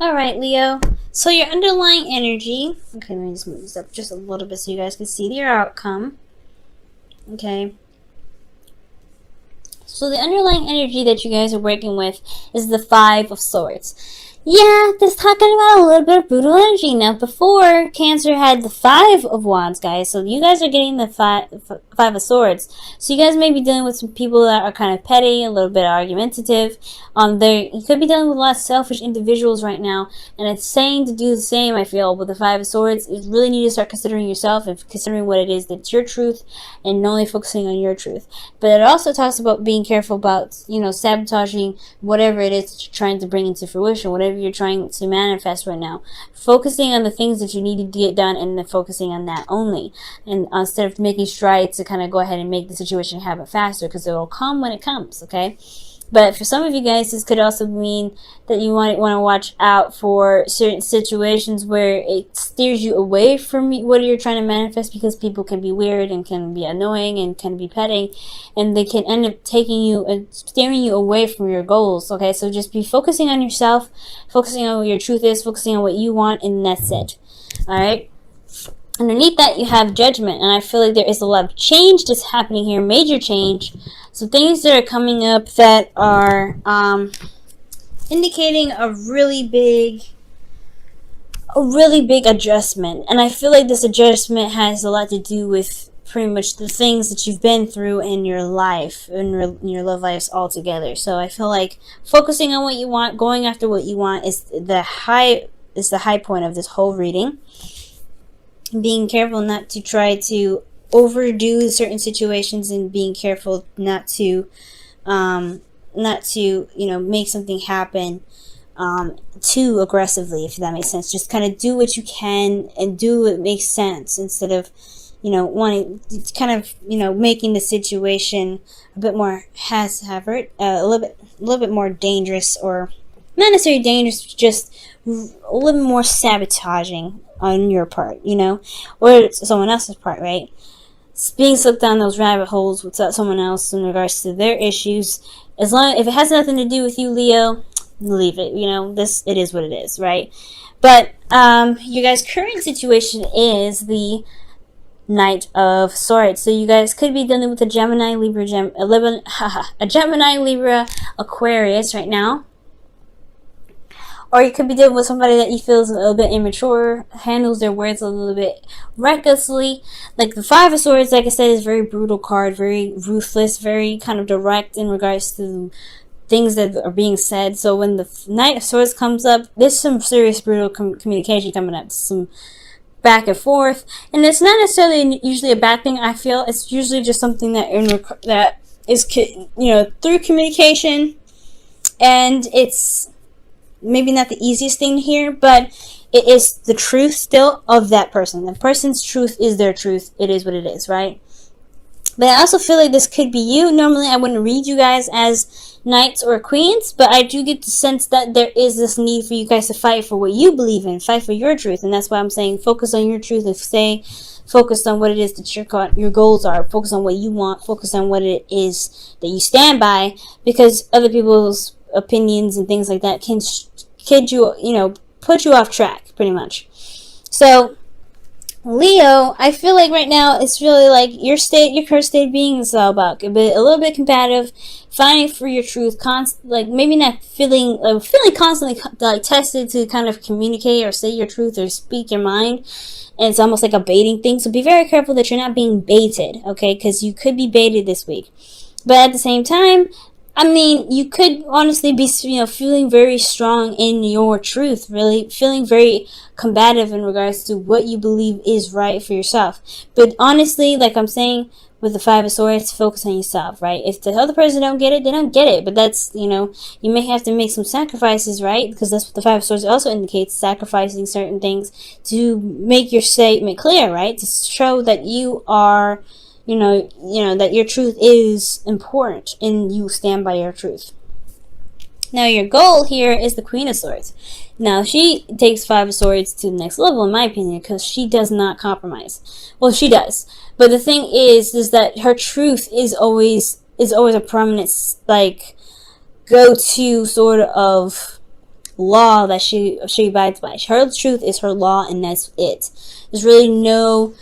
Alright, Leo. So your underlying energy... Okay, let me just move this up just a little bit so you guys can see your outcome. Okay. So the underlying energy that you guys are working with is the Five of Swords. Yeah, this talking about a little bit of brutal energy. Now, before, Cancer had the Five of Wands, guys. So you guys are getting the Five of Swords. So you guys may be dealing with some people that are kind of petty, a little bit argumentative. You could be dealing with a lot of selfish individuals right now. And it's saying to do the same, I feel, with the Five of Swords. You really need to start considering yourself and considering what it is that's your truth and only focusing on your truth. But it also talks about being careful about, sabotaging whatever it is that you're trying to bring into fruition, whatever you're trying to manifest right now. Focusing on the things that you need to get done and then focusing on that only. And instead of making strides to kind of go ahead and make the situation happen faster, because it will come when it comes, okay? But for some of you guys, this could also mean that you want to watch out for certain situations where it steers you away from what you're trying to manifest, because people can be weird and can be annoying and can be petting, and they can end up taking you and steering you away from your goals, okay? So just be focusing on yourself, focusing on what your truth is, focusing on what you want, and that's it, all right? Underneath that, you have Judgment, and I feel like there is a lot of change that's happening here, major change. So things that are coming up that are indicating a really big adjustment. And I feel like this adjustment has a lot to do with pretty much the things that you've been through in your life, in your love lives altogether. So I feel like focusing on what you want, going after what you want is the high point of this whole reading. Being careful not to try to overdo certain situations, and being careful not to make something happen too aggressively, if that makes sense. Just kind of do what you can and do what makes sense, instead of wanting making the situation a bit more haphazard, a little bit more dangerous, or not necessarily dangerous, just a little bit more sabotaging on your part, or someone else's part, right? Being sucked down those rabbit holes with someone else in regards to their issues. If it has nothing to do with you, Leo, leave it. It is what it is, right? But your guys' current situation is the Knight of Swords. So you guys could be dealing with a Gemini, Libra, Aquarius right now. Or you could be dealing with somebody that you feel is a little bit immature, handles their words a little bit recklessly. Like the Five of Swords, like I said, is a very brutal card, very ruthless, very kind of direct in regards to things that are being said. So when the Knight of Swords comes up, there's some serious brutal communication coming up, some back and forth. And it's not necessarily usually a bad thing, I feel. It's usually just something that is through communication, and it's maybe not the easiest thing to hear, but it is the truth still of that person. The person's truth is their truth. It is what it is, right? But I also feel like this could be you. Normally, I wouldn't read you guys as knights or queens, but I do get the sense that there is this need for you guys to fight for what you believe in, fight for your truth, and that's why I'm saying focus on your truth and stay focused on what it is that your goals are. Focus on what you want. Focus on what it is that you stand by, because other people's opinions and things like that can put you off track, pretty much. So Leo, I feel like right now it's really like your current state of being is all about a little bit combative, fighting for your truth, maybe not feeling constantly like tested to kind of communicate or say your truth or speak your mind. And it's almost like a baiting thing. So be very careful that you're not being baited, okay? Because you could be baited this week. But at the same time, you could honestly be, feeling very strong in your truth, really feeling very combative in regards to what you believe is right for yourself. But honestly, like I'm saying, with the Five of Swords, focus on yourself, right? If the other person don't get it, they don't get it. But that's, you may have to make some sacrifices, right? Because that's what the Five of Swords also indicates, sacrificing certain things to make your statement clear, right? To show that you are, that your truth is important and you stand by your truth. Now, your goal here is the Queen of Swords. Now, she takes Five of Swords to the next level, in my opinion, because she does not compromise. Well, she does. But the thing is that her truth is always a prominent, go-to sort of law that she abides by. Her truth is her law, and that's it. There's really no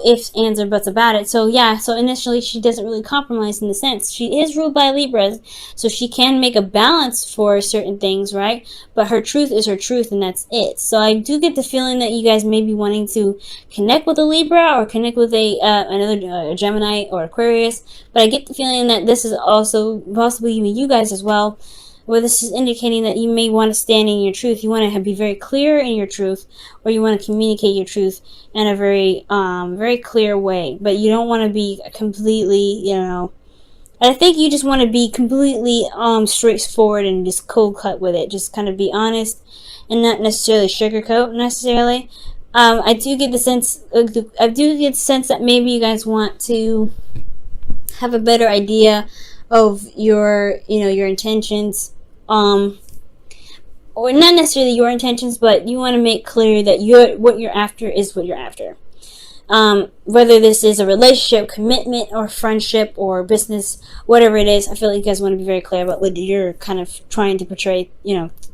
ifs, ands, or buts about it. So yeah, so initially she doesn't really compromise in the sense. She is ruled by Libras, so she can make a balance for certain things, right? But her truth is her truth, and that's it. So I do get the feeling that you guys may be wanting to connect with a Libra or connect with another Gemini or Aquarius. But I get the feeling that this is also possibly even you guys as well, where this is indicating that you may want to stand in your truth. You want to be very clear in your truth, or you want to communicate your truth in a very, very clear way. But you don't want to be completely, I think you just want to be completely, straightforward and just cold cut with it. Just kind of be honest and not necessarily sugarcoat necessarily. I do get the sense that maybe you guys want to have a better idea of your intentions, or not necessarily your intentions, but you want to make clear that what you're after is what you're after. Whether this is a relationship, commitment, or friendship, or business, whatever it is, I feel like you guys want to be very clear about what you're kind of trying to portray,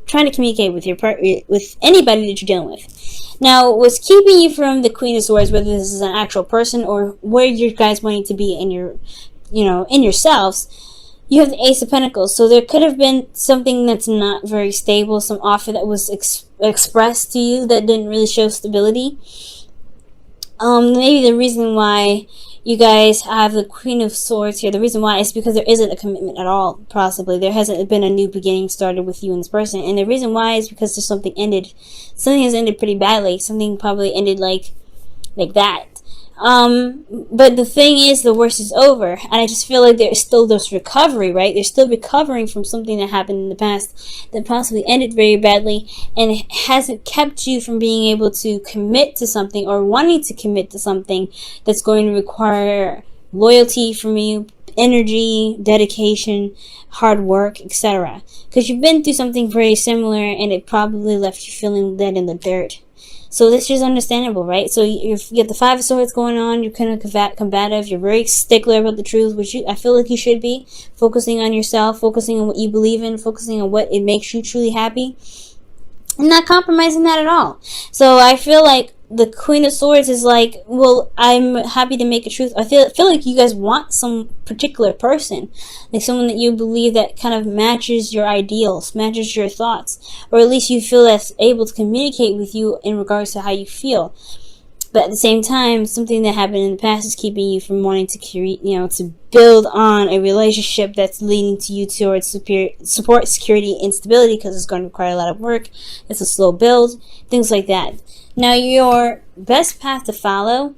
trying to communicate with with anybody that you're dealing with. Now, what's keeping you from the Queen of Swords, whether this is an actual person or where you guys wanting to be in your, in yourselves, you have the Ace of Pentacles. So there could have been something that's not very stable, some offer that was expressed to you that didn't really show stability. Maybe the reason why you guys have the Queen of Swords here, the reason why is because there isn't a commitment at all, possibly. There hasn't been a new beginning started with you and this person. And the reason why is because there's something has ended pretty badly. Something probably ended like that. But the thing is, the worst is over, and I just feel like there's still this recovery, right? They're still recovering from something that happened in the past that possibly ended very badly, and it hasn't kept you from being able to commit to something or wanting to commit to something that's going to require loyalty from you, energy, dedication, hard work, etc. Because you've been through something very similar, and it probably left you feeling dead in the dirt. So this is understandable, right? So you get the Five of Swords going on. You're kind of combative. You're very stickler about the truth, which I feel like you should be. Focusing on yourself, focusing on what you believe in, focusing on what it makes you truly happy, and not compromising that at all. So I feel like the Queen of Swords is like, well, I'm happy to make a truth. I feel like you guys want some particular person, like someone that you believe that kind of matches your ideals, matches your thoughts, or at least you feel that's able to communicate with you in regards to how you feel. But at the same time, something that happened in the past is keeping you from wanting to create, to build on a relationship that's leading to you towards support, security, and stability, because it's going to require a lot of work. It's a slow build, things like that. Now, your best path to follow,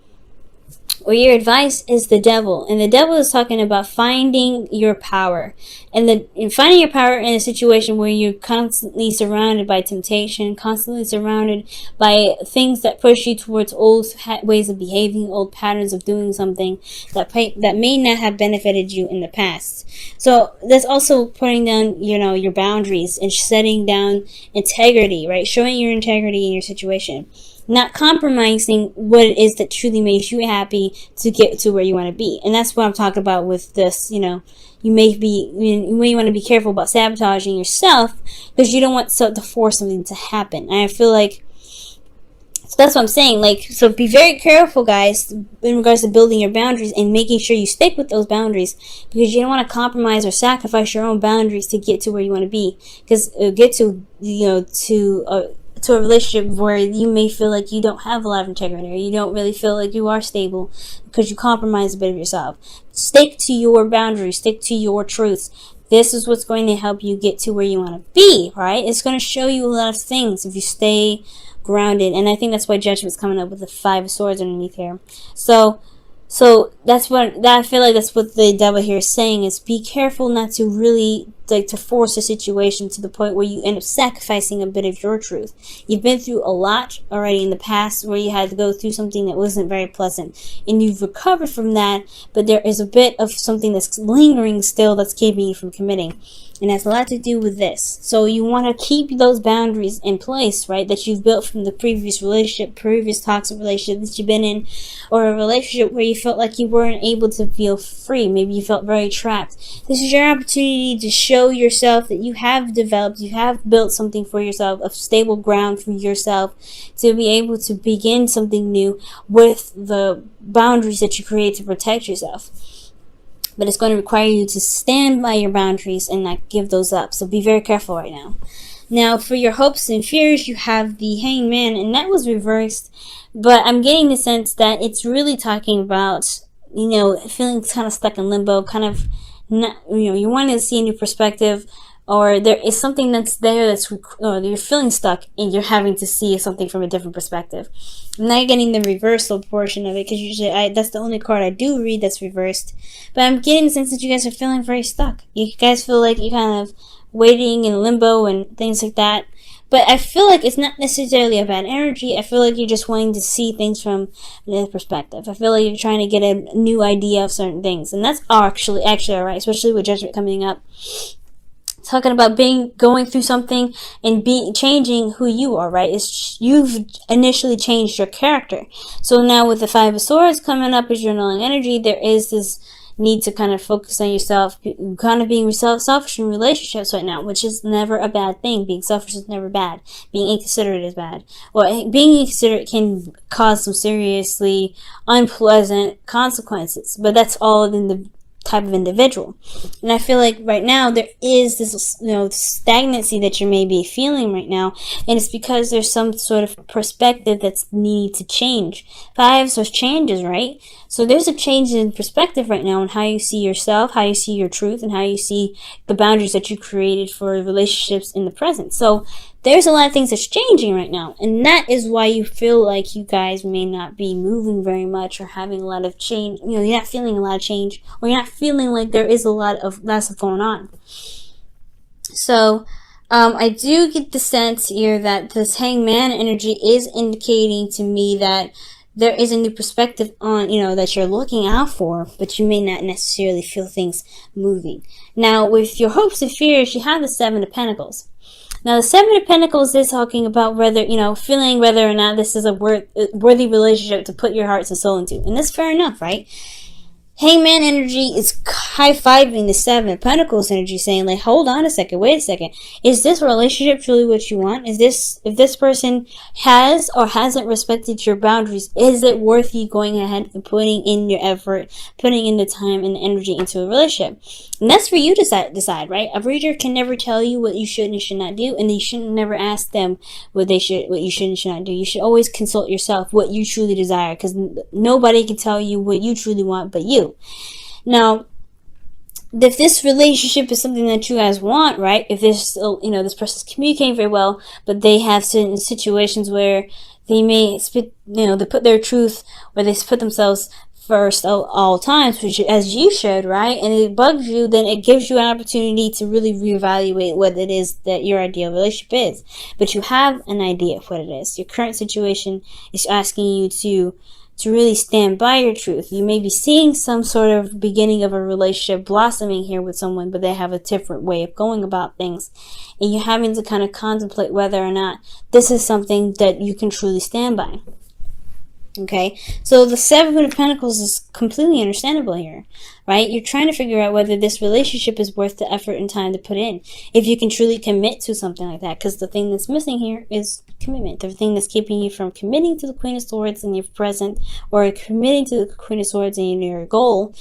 or your advice, is the Devil. And the Devil is talking about finding your power. And finding your power in a situation where you're constantly surrounded by temptation, constantly surrounded by things that push you towards old ways of behaving, old patterns of doing something that may not have benefited you in the past. So that's also putting down, your boundaries and setting down integrity, right? Showing your integrity in your situation. Not compromising what it is that truly makes you happy to get to where you want to be. And that's what I'm talking about with this, you may want to be careful about sabotaging yourself, because you don't want to force something to happen. And I feel like, so that's what I'm saying, so be very careful, guys, in regards to building your boundaries and making sure you stick with those boundaries, because you don't want to compromise or sacrifice your own boundaries to get to where you want to be. Because get to a relationship where you may feel like you don't have a lot of integrity, or you don't really feel like you are stable because you compromise a bit of yourself. Stick to your boundaries, stick to your truths. This is what's going to help you get to where you want to be, right? It's going to show you a lot of things if you stay grounded. And I think that's why Judgment's coming up with the Five of Swords underneath here. So that's what I feel like that's what the Devil here is saying, is be careful not to really to force a situation to the point where you end up sacrificing a bit of your truth. You've been through a lot already in the past where you had to go through something that wasn't very pleasant, and you've recovered from that, but there is a bit of something that's lingering still that's keeping you from committing. And has a lot to do with this. So you want to keep those boundaries in place, right? That you've built from the previous relationship, previous toxic relationship that you've been in, or a relationship where you felt like you weren't able to feel free. Maybe you felt very trapped. This is your opportunity to show show yourself that you have developed, you have built something for yourself, a stable ground for yourself to be able to begin something new with the boundaries that you create to protect yourself. But it's going to require you to stand by your boundaries and not give those up. So be very careful right now. Now, for your hopes and fears, you have the Hangman, and that was reversed. But I'm getting the sense that it's really talking about, feeling kind of stuck in limbo, kind of not, you want to see a new perspective, or there is something that's there you're feeling stuck and you're having to see something from a different perspective. I'm not getting the reversal portion of it because usually that's the only card I do read that's reversed. But I'm getting the sense that you guys are feeling very stuck. You guys feel like you're kind of waiting in limbo and things like that. But I feel like it's not necessarily a bad energy. I feel like you're just wanting to see things from another perspective. I feel like you're trying to get a new idea of certain things. And that's actually alright, especially with Judgment coming up. Talking about going through something and changing who you are, right? You've initially changed your character. So now with the Five of Swords coming up as your journaling energy, there is this need to kind of focus on yourself, kind of being selfish in relationships right now, which is never a bad thing. Being selfish is never bad. Being inconsiderate is bad. Well, being inconsiderate can cause some seriously unpleasant consequences, but that's all in the type of individual. And I feel like right now there is this stagnancy that you may be feeling right now, and it's because there's some sort of perspective that's needed to change. Five, so changes, right? So there's a change in perspective right now on how you see yourself, how you see your truth, and how you see the boundaries that you created for relationships in the present. So there's a lot of things that's changing right now, and that is why you feel like you guys may not be moving very much or having a lot of change. You're not feeling a lot of change, or you're not feeling like there is a lot of stuff going on. So I do get the sense here that this Hangman energy is indicating to me that there is a new perspective on, that you're looking out for, but you may not necessarily feel things moving. Now, with your hopes and fears, you have the Seven of Pentacles. Now, the Seven of Pentacles is talking about whether, feeling whether or not this is a worthy relationship to put your hearts and soul into. And that's fair enough, right? Hangman energy is high-fiving the Seven of Pentacles energy, saying, like, hold on a second, wait a second. Is this relationship truly what you want? If this person has or hasn't respected your boundaries, is it worth you going ahead and putting in your effort, putting in the time and the energy into a relationship? And that's for you to decide, right? A reader can never tell you what you should and should not do, and you should never ask them what you should and should not do. You should always consult yourself what you truly desire, because nobody can tell you what you truly want but you. Now, if this relationship is something that you guys want, right? If this, this person's communicating very well, but they have certain situations where they may they put their truth, or they put themselves first all times, which as you should, right? And it bugs you, then it gives you an opportunity to really reevaluate what it is that your ideal relationship is. But you have an idea of what it is. Your current situation is asking you to really stand by your truth. You may be seeing some sort of beginning of a relationship blossoming here with someone, but they have a different way of going about things. And you're having to kind of contemplate whether or not this is something that you can truly stand by. Okay, so the Seven of Pentacles is completely understandable here, right? You're trying to figure out whether this relationship is worth the effort and time to put in, if you can truly commit to something like that, because the thing that's missing here is commitment. The thing that's keeping you from committing to the Queen of Swords in your present, or committing to the Queen of Swords in your goal,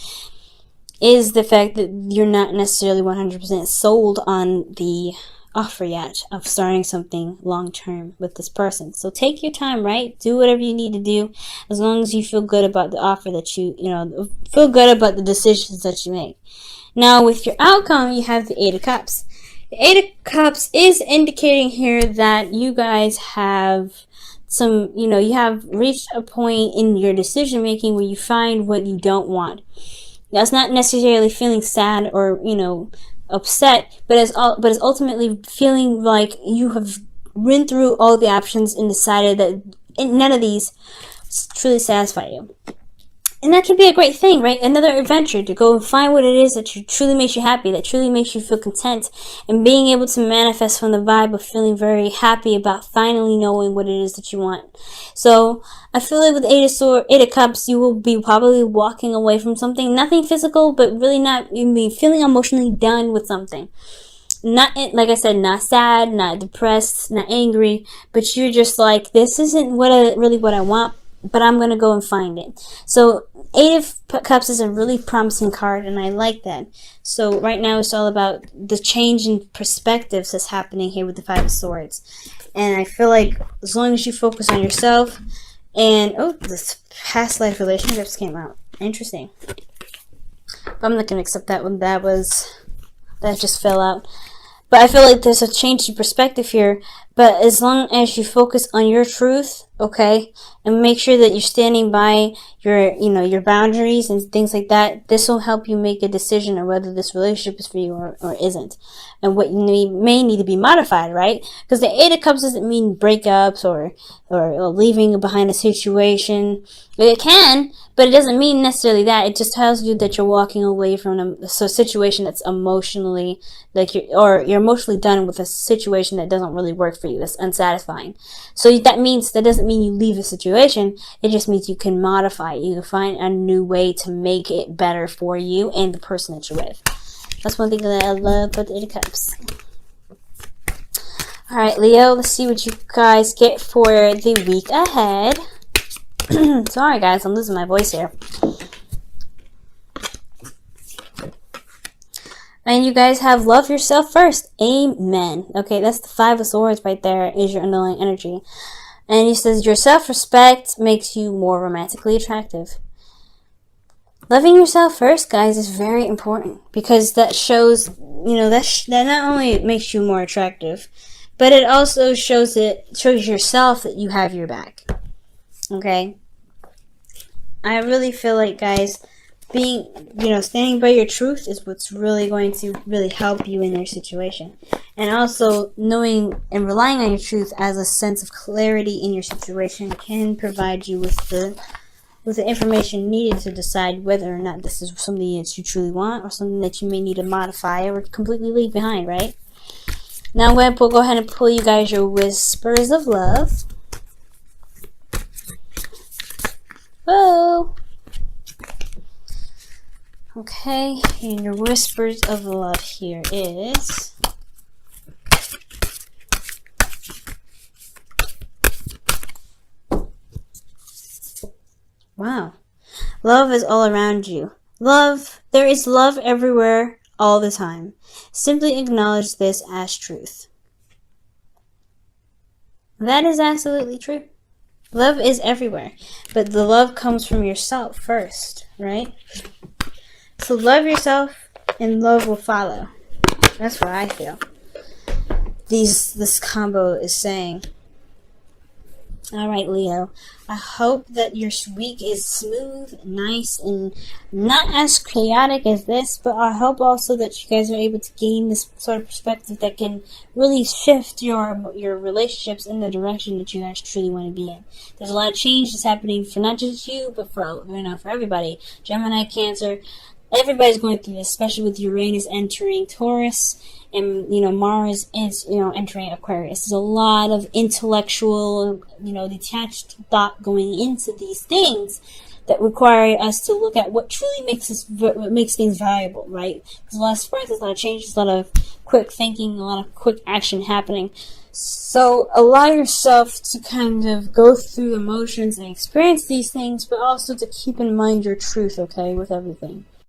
is the fact that you're not necessarily 100% sold on the offer yet of starting something long-term with this person. So take your time, right? Do whatever you need to do, as long as you feel good about the offer that feel good about the decisions that you make. Now, with your outcome, you have the Eight of Cups. The Eight of Cups is indicating here that you guys have you have reached a point in your decision making where you find what you don't want. That's not necessarily feeling sad or, upset, but it's ultimately feeling like you have run through all the options and decided that none of these truly satisfy you. And that can be a great thing, right? Another adventure to go and find what it is that truly makes you happy, that truly makes you feel content, and being able to manifest from the vibe of feeling very happy about finally knowing what it is that you want. So I feel like with Eight of Cups, you will be probably walking away from something, nothing physical, but really not feeling emotionally done with something. not, like I said, not sad, not depressed, not angry, but you're just like, this isn't really what I want, but I'm gonna go and find it. So Eight of Cups is a really promising card, and I like that. So right now it's all about the change in perspectives that's happening here with the Five of Swords. And I feel like as long as you focus on yourself and, oh, this past life relationships came out. Interesting. But I'm not gonna accept that one. That just fell out. But I feel like there's a change in perspective here. But as long as you focus on your truth, okay, and make sure that you're standing by your, your boundaries and things like that, this will help you make a decision on whether this relationship is for you or isn't. And what you may need to be modified, right? Because the Eight of Cups doesn't mean breakups or leaving behind a situation. It can, but it doesn't mean necessarily that. It just tells you that you're walking away from a situation that's emotionally, like you're emotionally done with a situation that doesn't really work for you, that's unsatisfying. So that doesn't mean you leave a situation. It just means you can modify it. You can find a new way to make it better for you and the person that you're with. That's one thing that I love about the Eight of Cups. Alright, Leo, let's see what you guys get for the week ahead. Sorry guys, I'm losing my voice here. And you guys have love yourself first. Amen. Okay, that's the Five of Swords right there, is your underlying energy. And he says your self-respect makes you more romantically attractive. Loving yourself first, guys, is very important, because that shows, that not only makes you more attractive, but it also shows yourself that you have your back. Okay? I really feel like, guys, standing by your truth is what's really going to really help you in your situation. And also knowing and relying on your truth as a sense of clarity in your situation can provide you with the information needed to decide whether or not this is something that you truly want or something that you may need to modify or completely leave behind, right? Now I'm going to go ahead and pull you guys your Whispers of Love. Whoa! Okay, and your Whispers of Love here is... Wow. Love is all around you. There is love everywhere, all the time. Simply acknowledge this as truth. That is absolutely true. Love is everywhere, but the love comes from yourself first, right? So love yourself, and love will follow. That's what I feel. This combo is saying. Alright, Leo. I hope that your week is smooth, nice, and not as chaotic as this, but I hope also that you guys are able to gain this sort of perspective that can really shift your relationships in the direction that you guys truly want to be in. There's a lot of change that's happening for not just you, but for everybody. Gemini, Cancer, everybody's going through this, especially with Uranus entering Taurus, and Mars is entering Aquarius. There's a lot of intellectual, detached thought going into these things that require us to look at what truly makes things valuable, right? There's a lot of spreads, there's a lot of changes, a lot of quick thinking, a lot of quick action happening. So allow yourself to kind of go through emotions and experience these things, but also to keep in mind your truth, okay, with everything.